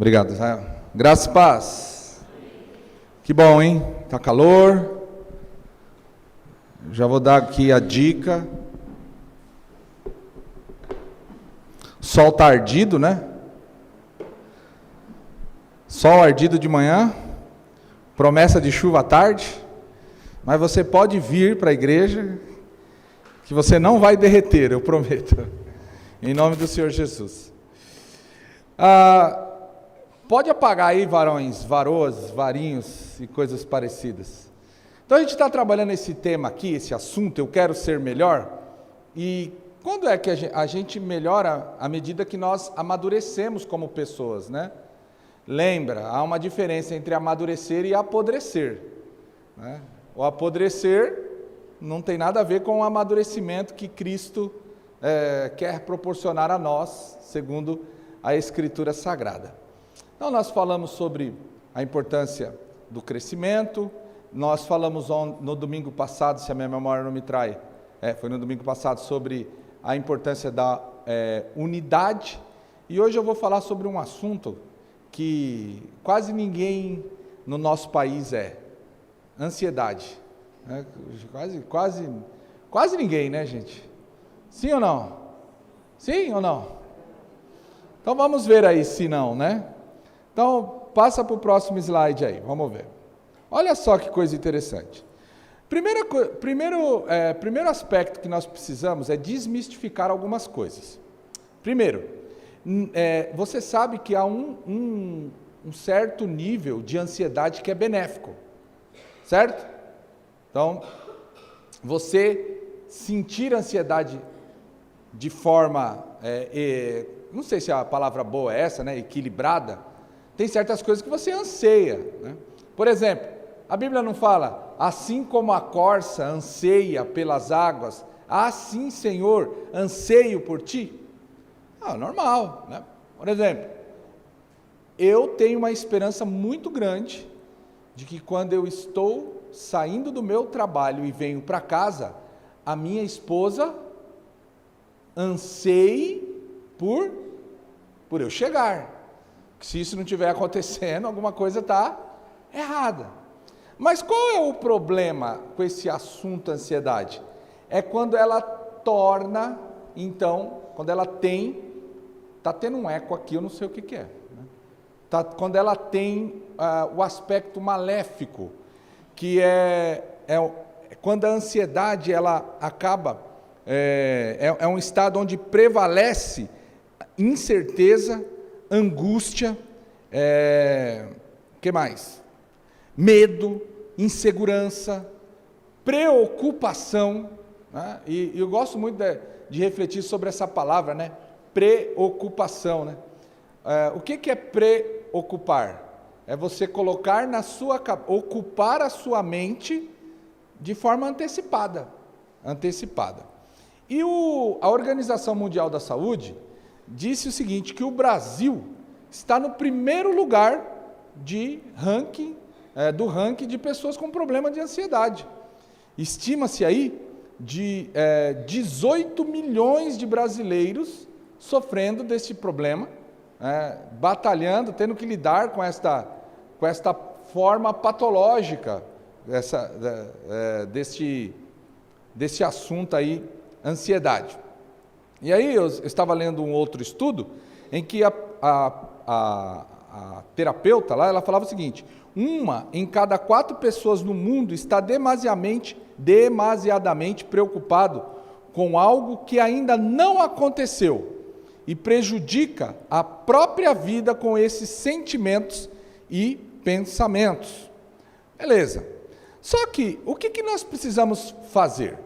Obrigado, Israel. Graça e paz. Que bom, hein? Tá calor. Já vou dar aqui a dica. Sol tá ardido, né? Sol ardido de manhã. Promessa de chuva à tarde. Mas você pode vir para a igreja, que você não vai derreter, eu prometo. Em nome do Senhor Jesus. Pode apagar aí, varões, varoas, varinhos e coisas parecidas. Então a gente está trabalhando esse tema aqui, esse assunto, eu quero ser melhor. E quando é que a gente melhora? À medida que nós amadurecemos como pessoas, né? Lembra, há uma diferença entre amadurecer e apodrecer, né? O apodrecer não tem nada a ver com o amadurecimento que Cristo quer proporcionar a nós, segundo a Escritura Sagrada. Então nós falamos sobre a importância do crescimento, nós falamos no domingo passado, se a minha memória não me trai, foi no domingo passado, sobre a importância da unidade, e hoje eu vou falar sobre um assunto que quase ninguém no nosso país ansiedade, né? Quase ninguém, né, gente? Sim ou não? Sim ou não? Então vamos ver aí se não, né? Então passa para o próximo slide aí, vamos ver. Olha só que coisa interessante. Primeiro aspecto que nós precisamos é desmistificar algumas coisas. Primeiro, você sabe que há um certo nível de ansiedade que é benéfico, certo? Então, você sentir ansiedade de forma, não sei se a palavra boa é essa, né, equilibrada, tem certas coisas que você anseia, né? Por exemplo, a Bíblia não fala, assim como a corça anseia pelas águas, assim, Senhor, anseio por ti? Normal, né? Por exemplo, eu tenho uma esperança muito grande de que quando eu estou saindo do meu trabalho e venho para casa, a minha esposa anseie por eu chegar. Se isso não estiver acontecendo, alguma coisa está errada. Mas qual é o problema com esse assunto ansiedade? É quando ela torna, então, quando ela tem, está tendo um eco aqui, eu não sei o que é, né? Quando ela tem o aspecto maléfico, que é quando a ansiedade, ela acaba, é um estado onde prevalece incerteza, angústia, que mais? Medo, insegurança, preocupação, né? E eu gosto muito de refletir sobre essa palavra, né? Preocupação, né? O que é preocupar? É você colocar ocupar a sua mente de forma antecipada. E a Organização Mundial da Saúde disse o seguinte, que o Brasil está no primeiro lugar do ranking de pessoas com problema de ansiedade. Estima-se aí de 18 milhões de brasileiros sofrendo desse problema, batalhando, tendo que lidar com esta forma patológica desse assunto aí, ansiedade. E aí eu estava lendo um outro estudo em que a terapeuta lá, ela falava o seguinte, 1 em cada 4 pessoas no mundo está demasiadamente preocupado com algo que ainda não aconteceu e prejudica a própria vida com esses sentimentos e pensamentos. Beleza. Só que, o que nós precisamos fazer?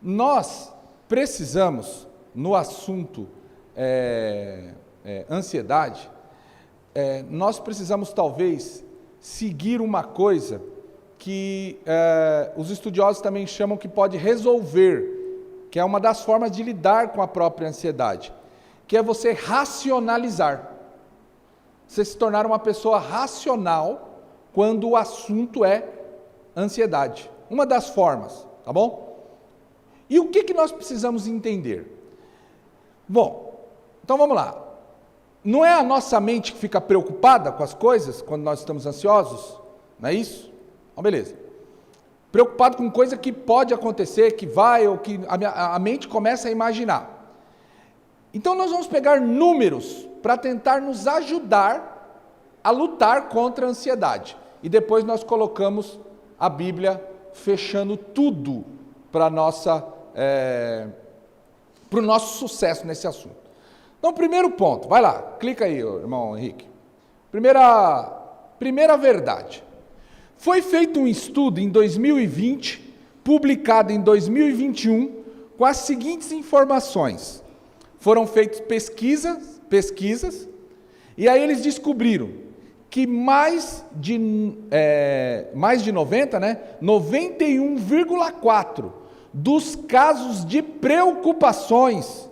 Nós precisamos, no assunto ansiedade, nós precisamos talvez seguir uma coisa que os estudiosos também chamam que pode resolver, que é uma das formas de lidar com a própria ansiedade, que é você racionalizar. Você se tornar uma pessoa racional quando o assunto é ansiedade. Uma das formas, tá bom? E o que nós precisamos entender? Bom, então vamos lá. não é a nossa mente que fica preocupada com as coisas quando nós estamos ansiosos? Não é isso? Então, beleza. Preocupado com coisa que pode acontecer, que vai, ou que a mente começa a imaginar. Então nós vamos pegar números para tentar nos ajudar a lutar contra a ansiedade. E depois nós colocamos a Bíblia fechando tudo para o nosso sucesso nesse assunto. Então, primeiro ponto, vai lá, clica aí, irmão Henrique. Primeira verdade. Foi feito um estudo em 2020, publicado em 2021, com as seguintes informações. Foram feitas pesquisas, e aí eles descobriram que mais de 90, 91,4% dos casos de preocupações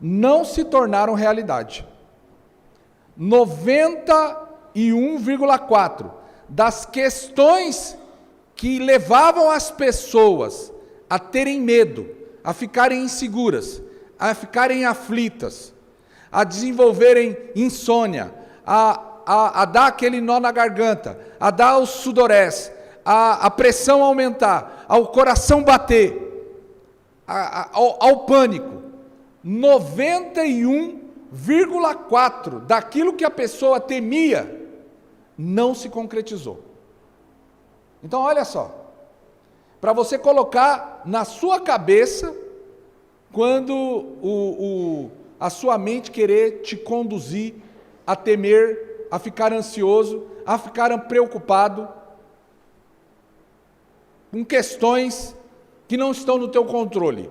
não se tornaram realidade. 91,4% das questões que levavam as pessoas a terem medo, a ficarem inseguras, a ficarem aflitas, a desenvolverem insônia, a dar aquele nó na garganta, a dar os sudorés, a pressão aumentar, ao coração bater, ao pânico. 91,4% daquilo que a pessoa temia não se concretizou. Então olha só, para você colocar na sua cabeça, quando a sua mente querer te conduzir a temer, a ficar ansioso, a ficar preocupado com questões que não estão no teu controle.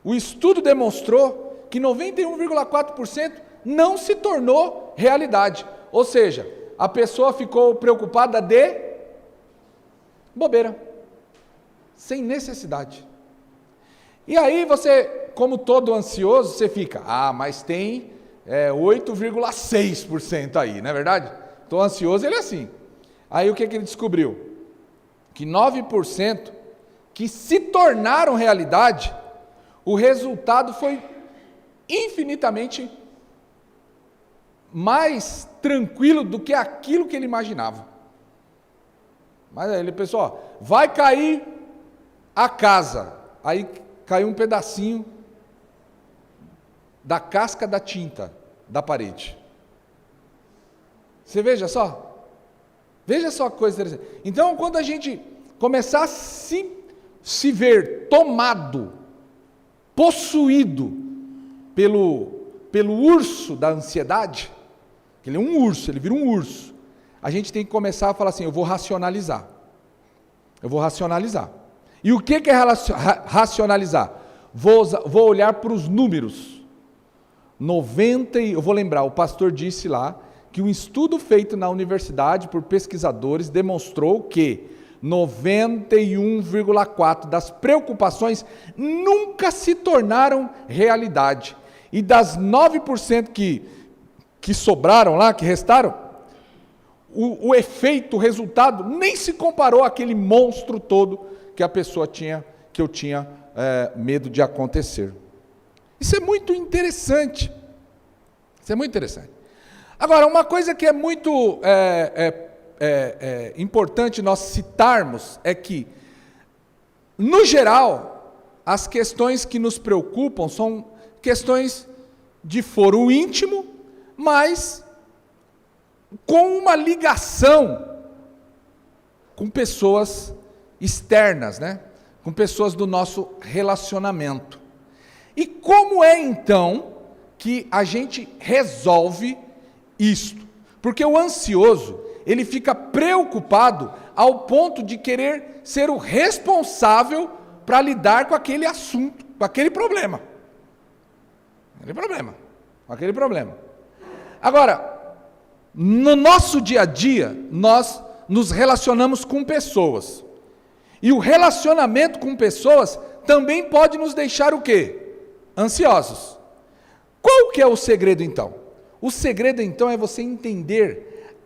O estudo demonstrou que 91,4% não se tornou realidade. Ou seja, a pessoa ficou preocupada de bobeira, sem necessidade. E aí você, como todo ansioso, você fica, mas tem 8,6% aí, não é verdade? Estou ansioso, ele é assim. Aí o que ele descobriu? Que 9% que se tornaram realidade, o resultado foi infinitamente mais tranquilo do que aquilo que ele imaginava. Mas aí ele pensou, vai cair a casa. Aí caiu um pedacinho da casca da tinta da parede. Você veja só a coisa interessante. Então, quando a gente começar a se ver tomado, possuído pelo urso da ansiedade, ele é um urso, ele vira um urso, a gente tem que começar a falar assim, eu vou racionalizar. E o que é racionalizar? Vou olhar para os números. Eu vou lembrar, o pastor disse lá, que um estudo feito na universidade por pesquisadores demonstrou que 91,4% das preocupações nunca se tornaram realidade. E das 9% que sobraram lá, que restaram, o efeito, o resultado, nem se comparou àquele monstro todo que a pessoa tinha, que eu tinha medo de acontecer. Isso é muito interessante. Agora, uma coisa que é muito importante nós citarmos é que, no geral, as questões que nos preocupam são questões de foro íntimo, mas com uma ligação com pessoas externas, com pessoas do nosso relacionamento. E como é então que a gente resolve isto? Porque o ansioso, ele fica preocupado ao ponto de querer ser o responsável para lidar com aquele assunto, com aquele problema. Agora, no nosso dia a dia, nós nos relacionamos com pessoas. E o relacionamento com pessoas também pode nos deixar o quê? Ansiosos. Qual que é o segredo então? O segredo então é você entender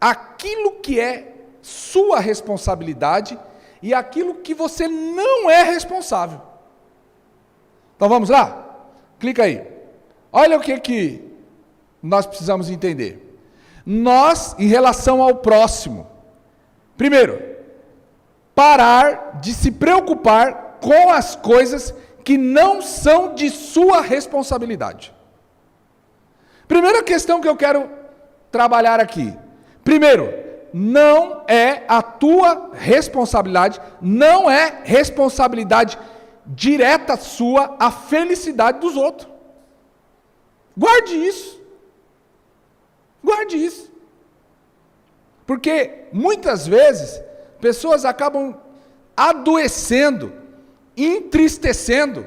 aquilo que é sua responsabilidade e aquilo que você não é responsável. Então vamos lá? Clica aí. Olha o que nós precisamos entender? Nós, em relação ao próximo, primeiro, parar de se preocupar com as coisas que não são de sua responsabilidade. Primeira questão que eu quero trabalhar aqui. Primeiro, não é a tua responsabilidade, não é responsabilidade direta sua a felicidade dos outros. Guarde isso. Guarde isso. Porque muitas vezes pessoas acabam adoecendo, entristecendo,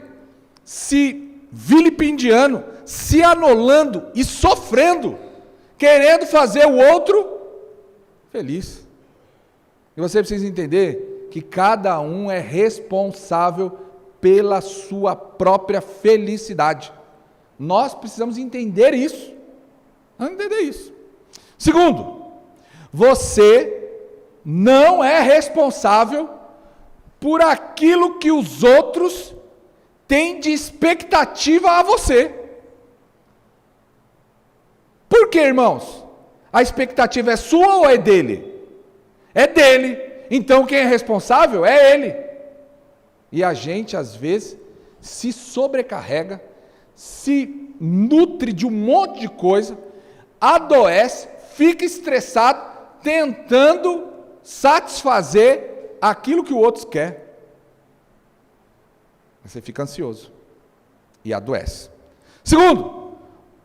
se vilipendiando, se anulando e sofrendo, querendo fazer o outro feliz. E você precisa entender que cada um é responsável pela sua própria felicidade. Nós precisamos entender isso. Vamos entender isso. Segundo, você não é responsável por aquilo que os outros têm de expectativa a você. Por quê, irmãos? A expectativa é sua ou é dele? É dele. Então quem é responsável é ele. E a gente, às vezes, se sobrecarrega, se nutre de um monte de coisa, adoece, fica estressado, tentando satisfazer aquilo que o outro quer. Você fica ansioso e adoece. Segundo,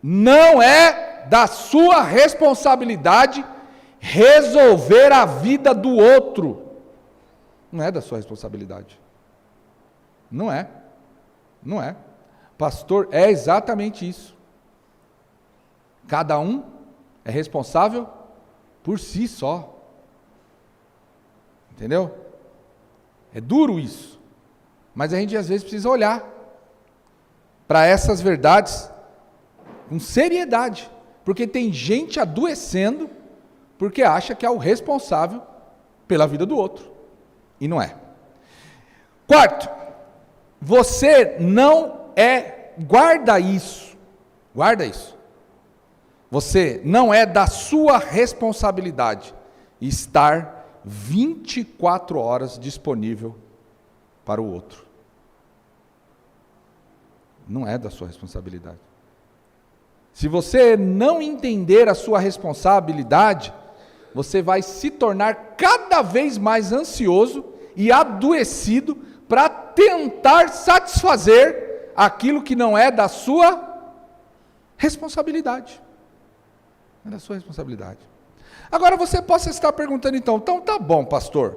não é da sua responsabilidade resolver a vida do outro. Não é da sua responsabilidade. Não é. Não é. Pastor, é exatamente isso. Cada um é responsável por si só. Entendeu? É duro isso. Mas a gente às vezes precisa olhar para essas verdades com seriedade. Porque tem gente adoecendo porque acha que é o responsável pela vida do outro. E não é. Quarto, você não é, guarda isso. Você não é da sua responsabilidade estar 24 horas disponível para o outro. Não é da sua responsabilidade. Se você não entender a sua responsabilidade, você vai se tornar cada vez mais ansioso e adoecido para tentar satisfazer aquilo que não é da sua responsabilidade. Não é da sua responsabilidade. Agora você possa estar perguntando então tá bom, pastor,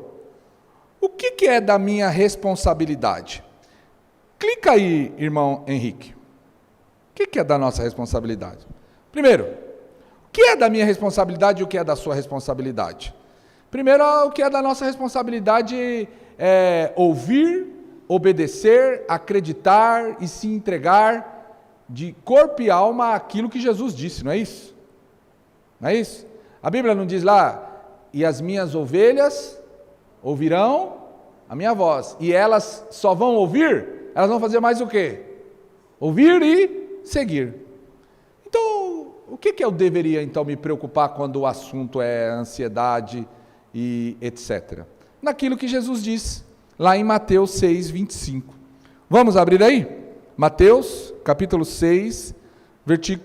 o que é da minha responsabilidade? Clica aí, irmão Henrique. O que é da nossa responsabilidade? Primeiro, o que é da minha responsabilidade e o que é da sua responsabilidade? Primeiro, o que é da nossa responsabilidade é ouvir, obedecer, acreditar e se entregar de corpo e alma àquilo que Jesus disse, não é isso? Não é isso? A Bíblia não diz lá, e as minhas ovelhas ouvirão a minha voz, e elas só vão ouvir, elas vão fazer mais o quê? Ouvir e seguir. Então, o que eu deveria então me preocupar quando o assunto é ansiedade e etc? Naquilo que Jesus disse, lá em Mateus 6, 25. Vamos abrir aí? Mateus, capítulo 6,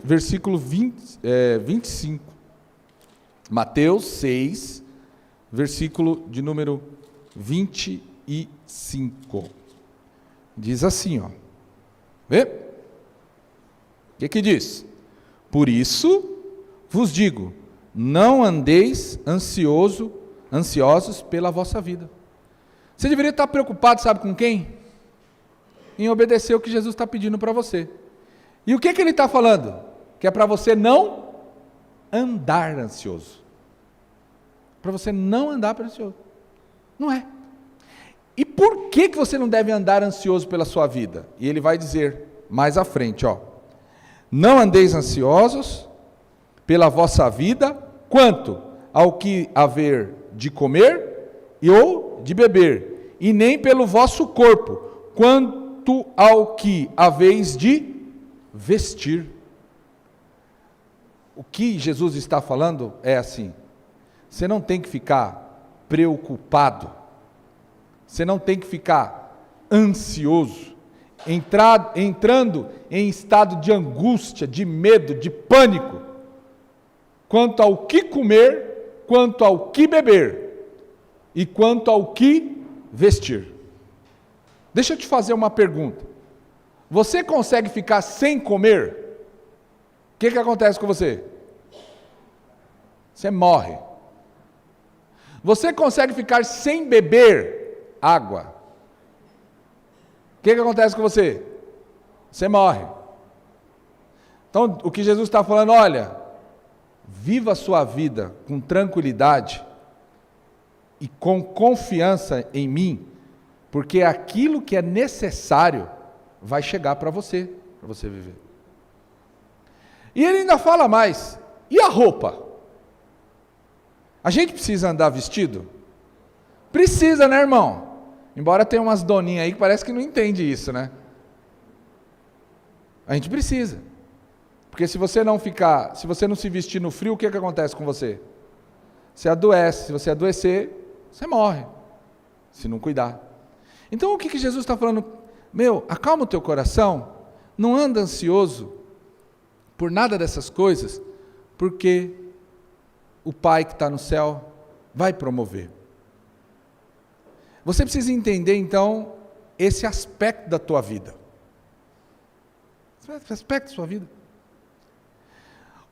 versículo 25. Mateus 6, versículo de número 25. Diz assim, ó. Vê? O que diz? Por isso vos digo, não andeis ansiosos pela vossa vida. Você deveria estar preocupado, sabe com quem? Em obedecer o que Jesus está pedindo para você. E o que ele está falando? Que é para você não andar ansioso. Para você não andar ansioso. Não é. E por que você não deve andar ansioso pela sua vida? E ele vai dizer mais à frente, ó. Não andeis ansiosos pela vossa vida, quanto ao que haver de comer e ou de beber, e nem pelo vosso corpo, quanto ao que haveis de vestir. o que Jesus está falando é assim: você não tem que ficar preocupado, você não tem que ficar ansioso, entrando em estado de angústia, de medo, de pânico, quanto ao que comer, quanto ao que beber e quanto ao que vestir. Deixa eu te fazer uma pergunta. Você consegue ficar sem comer? O que acontece com você? Você morre. Você consegue ficar sem beber água? O que acontece com você? Você morre. Então, o que Jesus está falando, olha, viva a sua vida com tranquilidade e com confiança em mim, porque aquilo que é necessário vai chegar para você viver. E ele ainda fala mais, e a roupa? A gente precisa andar vestido? Precisa, né, irmão? Embora tenha umas doninhas aí que parece que não entende isso, né? A gente precisa. Porque se você não se vestir no frio, o que acontece com você? Você adoece. Se você adoecer, você morre. Se não cuidar. Então o que Jesus está falando? Acalma o teu coração. Não anda ansioso por nada dessas coisas, porque o Pai que está no céu vai promover. Você precisa entender, então, esse aspecto da tua vida. Esse aspecto da sua vida.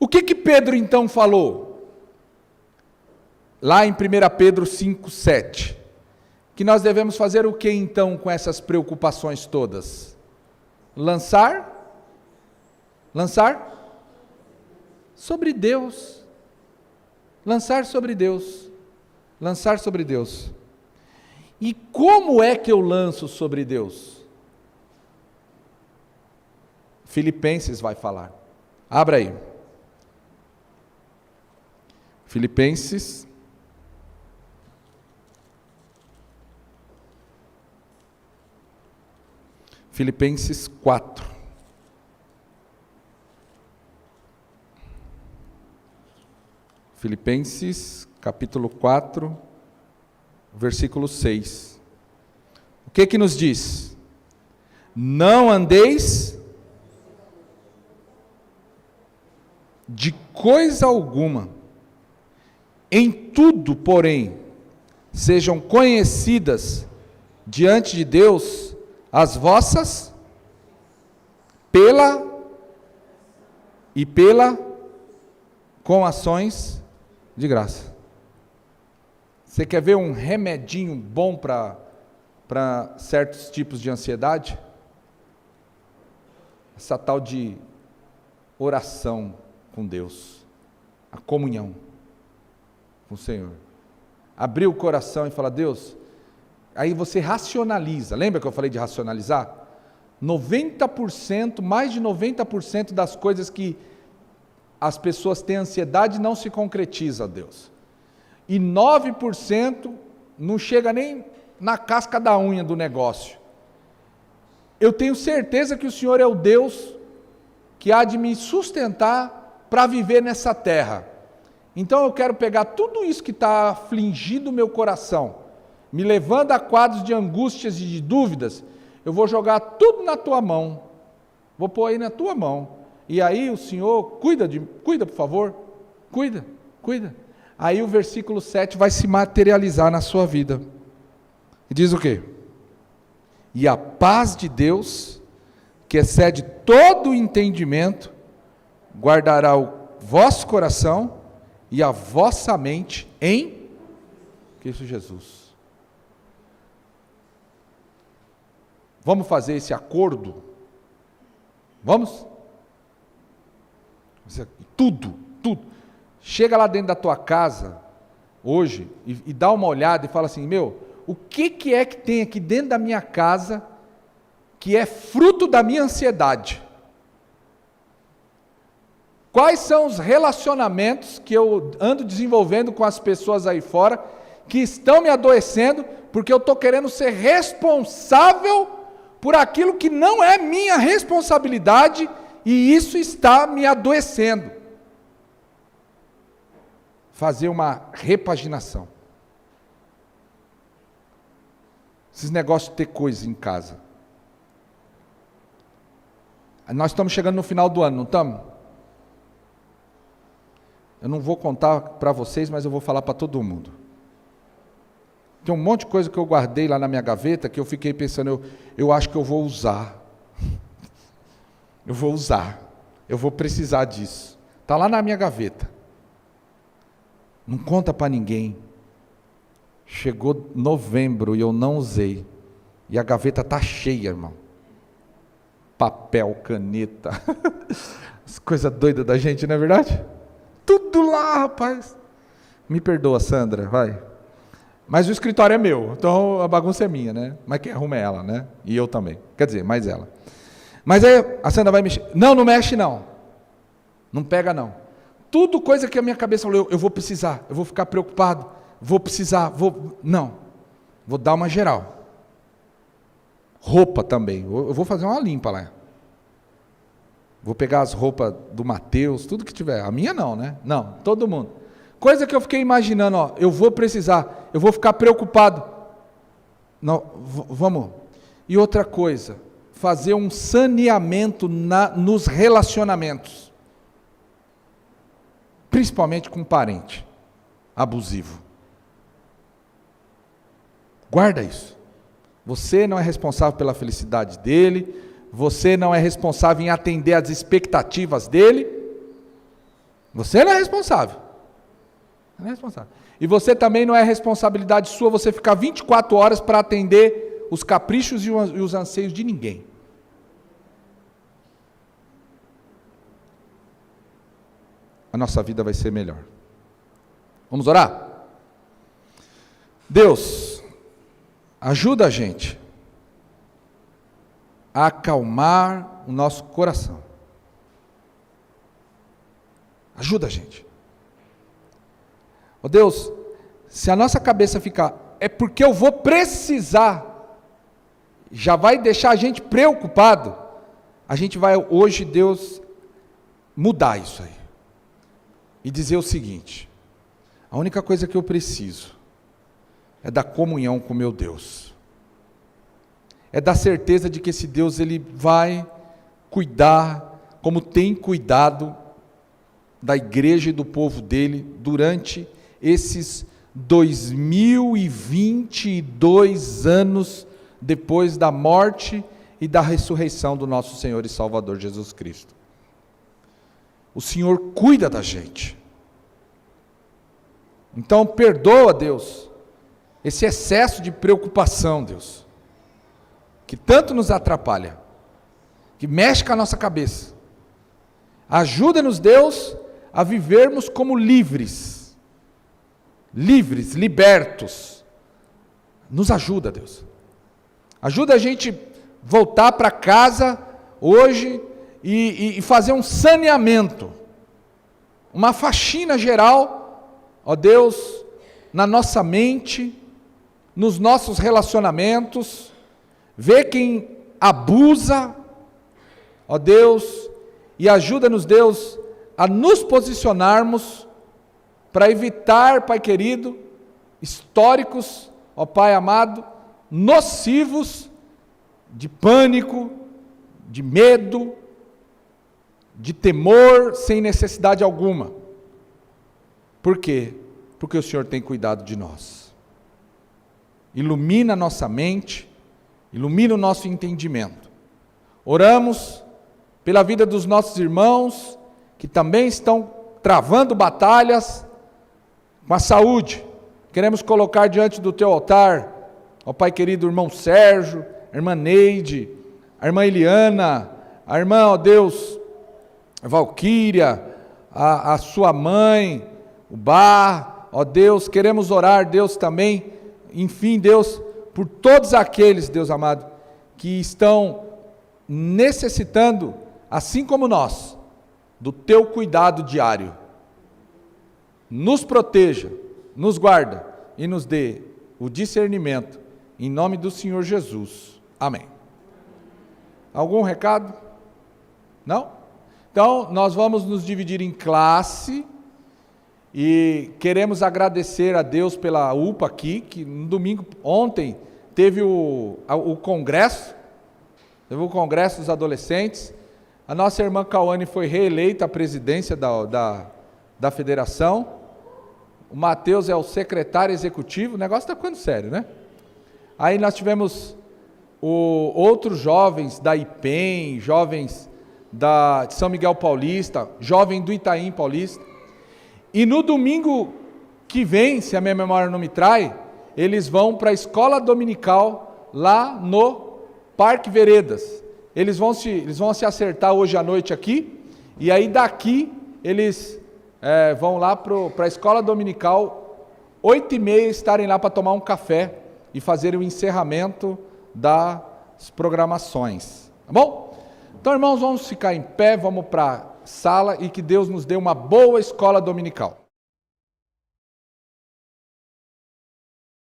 O que Pedro, então, falou? Lá em 1 Pedro 5, 7. Que nós devemos fazer o que, então, com essas preocupações todas? Lançar sobre Deus. Lançar sobre Deus. Lançar sobre Deus. E como é que eu lanço sobre Deus? Filipenses vai falar. Abra aí. Filipenses. Filipenses 4. Filipenses, capítulo 4, versículo 6. O que nos diz? Não andeis de coisa alguma, em tudo, porém, sejam conhecidas diante de Deus as vossas com ações de graça. Você quer ver um remedinho bom para certos tipos de ansiedade? Essa tal de oração com Deus, a comunhão com o Senhor. Abrir o coração e falar: Deus, aí você racionaliza. Lembra que eu falei de racionalizar? 90%, mais de 90% das coisas que as pessoas têm ansiedade não se concretiza, Deus. E 9% não chega nem na casca da unha do negócio. Eu tenho certeza que o Senhor é o Deus que há de me sustentar para viver nessa terra. Então eu quero pegar tudo isso que está afligindo o meu coração, me levando a quadros de angústias e de dúvidas, eu vou jogar tudo na tua mão, vou pôr aí na tua mão, e aí o Senhor, cuida por favor, cuida. Aí o versículo 7 vai se materializar na sua vida, e diz o quê? E a paz de Deus, que excede todo o entendimento, guardará o vosso coração e a vossa mente em Cristo Jesus. Vamos fazer esse acordo? Vamos? Tudo. Chega lá dentro da tua casa, hoje, e dá uma olhada e fala assim: o que é que tem aqui dentro da minha casa que é fruto da minha ansiedade? Quais são os relacionamentos que eu ando desenvolvendo com as pessoas aí fora, que estão me adoecendo, porque eu estou querendo ser responsável por aquilo que não é minha responsabilidade, e isso está me adoecendo. fazer uma repaginação. Esses negócios de ter coisa em casa. Nós estamos chegando no final do ano, não estamos? Eu não vou contar para vocês, mas eu vou falar para todo mundo. Tem um monte de coisa que eu guardei lá na minha gaveta, que eu fiquei pensando, eu acho que eu vou usar. Eu vou usar. Eu vou precisar disso. Está lá na minha gaveta. Não conta para ninguém. Chegou novembro e eu não usei. E a gaveta está cheia, irmão. Papel, caneta. As coisas doidas da gente, não é verdade? Tudo lá, rapaz. Me perdoa, Sandra, vai. Mas o escritório é meu, então a bagunça é minha, né? Mas quem arruma é ela, né? E eu também. Quer dizer, mais ela. Mas aí a Sandra vai mexer. Não mexe não. Não pega não. Tudo coisa que a minha cabeça falou, eu vou precisar, eu vou ficar preocupado, vou precisar, Não. Vou dar uma geral. Roupa também. Eu vou fazer uma limpa lá. Vou pegar as roupas do Mateus, tudo que tiver. A minha não, né? Não, todo mundo. Coisa que eu fiquei imaginando, eu vou precisar, eu vou ficar preocupado. Não, vamos. E outra coisa, fazer um saneamento nos relacionamentos. Principalmente com parente abusivo. Guarda isso. Você não é responsável pela felicidade dele, você não é responsável em atender às expectativas dele, você não é responsável. Não é responsável. E você também não é responsabilidade sua você ficar 24 horas para atender os caprichos e os anseios de ninguém. A nossa vida vai ser melhor. Vamos orar? Deus, ajuda a gente a acalmar o nosso coração. Ajuda a gente. Ó Deus, se a nossa cabeça ficar, é porque eu vou precisar, já vai deixar a gente preocupado, a gente vai hoje, Deus, mudar isso aí. E dizer o seguinte, a única coisa que eu preciso é da comunhão com meu Deus. É da certeza de que esse Deus, Ele vai cuidar, como tem cuidado da igreja e do povo dele, durante esses 2022 anos, depois da morte e da ressurreição do nosso Senhor e Salvador Jesus Cristo. O Senhor cuida da gente. Então perdoa, Deus, esse excesso de preocupação, Deus, que tanto nos atrapalha, que mexe com a nossa cabeça. Ajuda-nos, Deus, a vivermos como livres, libertos. Nos ajuda, Deus. Ajuda a gente voltar para casa hoje e fazer um saneamento, uma faxina geral, ó Deus, na nossa mente, nos nossos relacionamentos, ver quem abusa, ó Deus, e ajuda-nos, Deus, a nos posicionarmos para evitar, Pai querido, históricos, ó Pai amado, nocivos de pânico, de medo, de temor, sem necessidade alguma. Por quê? Porque o Senhor tem cuidado de nós. Ilumina a nossa mente, ilumina o nosso entendimento. Oramos pela vida dos nossos irmãos, que também estão travando batalhas com a saúde. Queremos colocar diante do teu altar, ó Pai querido, o irmão Sérgio, a irmã Neide, a irmã Eliana, a irmã, ó Deus, Valquíria, a sua mãe, o Bar, ó Deus, queremos orar, Deus, também, enfim, Deus, por todos aqueles, Deus amado, que estão necessitando, assim como nós, do teu cuidado diário. Nos proteja, nos guarda e nos dê o discernimento, em nome do Senhor Jesus. Amém. Algum recado? Não? Então, nós vamos nos dividir em classe E queremos agradecer a Deus pela UPA aqui, que no domingo, ontem, teve o congresso, dos adolescentes. A nossa irmã Cauane foi reeleita à presidência da federação. O Mateus é o secretário executivo. O negócio está ficando sério, né? Aí nós tivemos outros jovens da IPEM, jovens de São Miguel Paulista, jovem do Itaim Paulista. E no domingo que vem, se a minha memória não me trai, eles vão para a escola dominical lá no Parque Veredas. Eles vão se acertar hoje à noite aqui, e aí daqui eles vão lá para a escola dominical, 8h30 estarem lá para tomar um café e fazer o encerramento das programações. Tá bom? Então, irmãos, vamos ficar em pé, vamos para a sala e que Deus nos dê uma boa escola dominical.